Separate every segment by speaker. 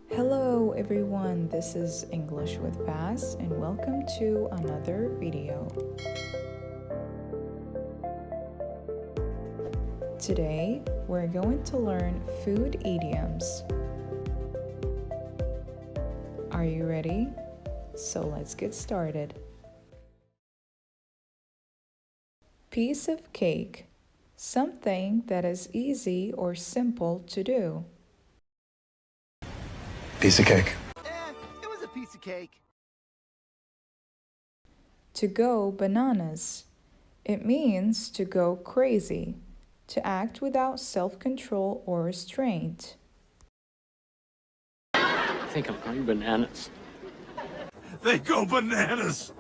Speaker 1: Hello everyone, this is English with Fast and welcome to another video. Today, we're going to learn food idioms. Are you ready? So let's get started. Piece of cake, something that is easy or simple to do.
Speaker 2: Piece of cake.
Speaker 3: It was a piece of cake.
Speaker 1: To go bananas. It means to go crazy, to act without self-control or restraint.
Speaker 4: I think I'm going bananas.
Speaker 2: They go bananas.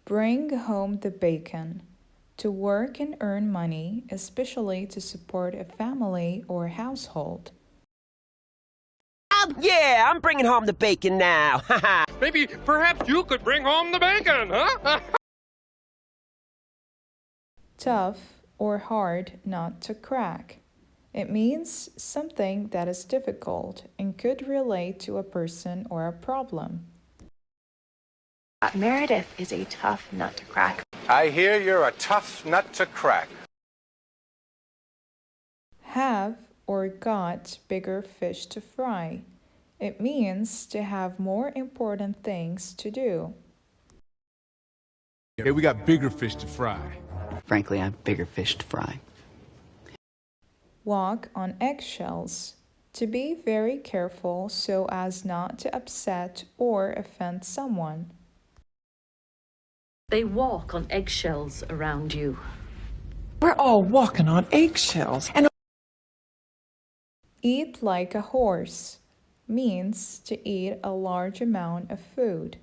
Speaker 1: Bring home the bacon. To work and earn money, especially to support a family or household.
Speaker 3: Yeah, I'm bringing home the bacon now.
Speaker 5: Maybe, perhaps you could bring home the bacon, huh?
Speaker 1: Tough or hard not to crack. It means something that is difficult and could relate to a person or a problem.
Speaker 6: Meredith is a tough nut to crack.
Speaker 7: I hear you're a tough nut to crack.
Speaker 1: Have or got bigger fish to fry. It means to have more important things to do.
Speaker 8: Hey, we got bigger fish to fry.
Speaker 9: Frankly, I have bigger fish to fry.
Speaker 1: Walk on eggshells. To be very careful so as not to upset or offend someone.
Speaker 10: They walk on eggshells around you.
Speaker 11: We're all walking on eggshells. And
Speaker 1: Eat like a horse means to eat a large amount of food.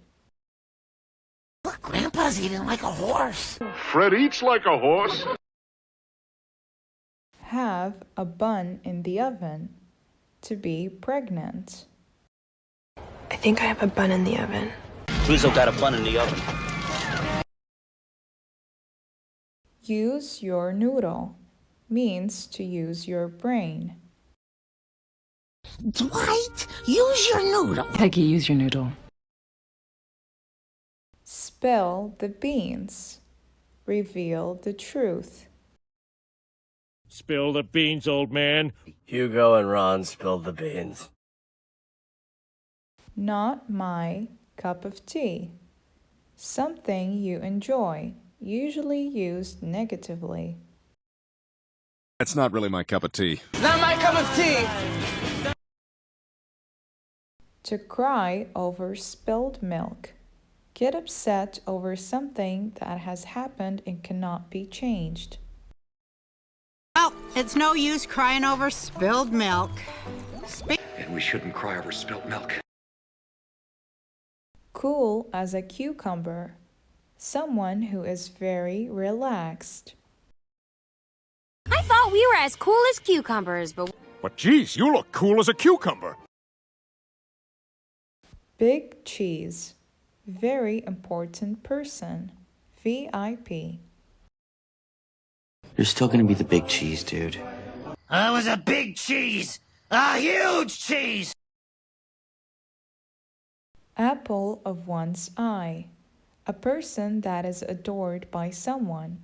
Speaker 3: Look, Grandpa's eating like a horse.
Speaker 2: Fred eats like a horse.
Speaker 1: Have a bun in the oven. To be pregnant.
Speaker 6: I think I have a bun in the oven.
Speaker 4: Please got a bun in the oven.
Speaker 1: Use your noodle means to use your brain.
Speaker 3: Dwight, use your noodle.
Speaker 6: Peggy, use your noodle.
Speaker 1: Spill the beans. Reveal the truth.
Speaker 5: Spill the beans, old man.
Speaker 4: Hugo and Ron spilled the beans.
Speaker 1: Not my cup of tea. Something you enjoy, usually used negatively.
Speaker 8: That's not really my cup of tea.
Speaker 3: Not my cup of tea.
Speaker 1: To cry over spilled milk. Get upset over something that has happened and cannot be changed.
Speaker 12: Well, it's no use crying over spilled milk.
Speaker 2: And we shouldn't cry over spilt milk.
Speaker 1: Cool as a cucumber. Someone who is very relaxed.
Speaker 13: I thought we were as cool as cucumbers, but
Speaker 8: Geez, you look cool as a cucumber.
Speaker 1: Big cheese. Very important person. VIP.
Speaker 9: You're still gonna be the big cheese, dude.
Speaker 3: I was a big cheese. A huge cheese.
Speaker 1: Apple of one's eye. A person that is adored by someone.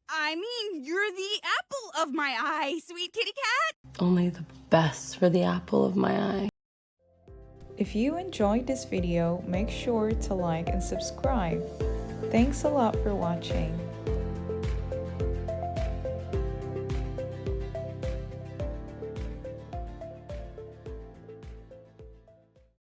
Speaker 13: I mean, you're the apple of my eye, sweet kitty cat.
Speaker 6: Only the best for the apple of my eye.
Speaker 1: If you enjoyed this video, make sure to like and subscribe. Thanks a lot for watching.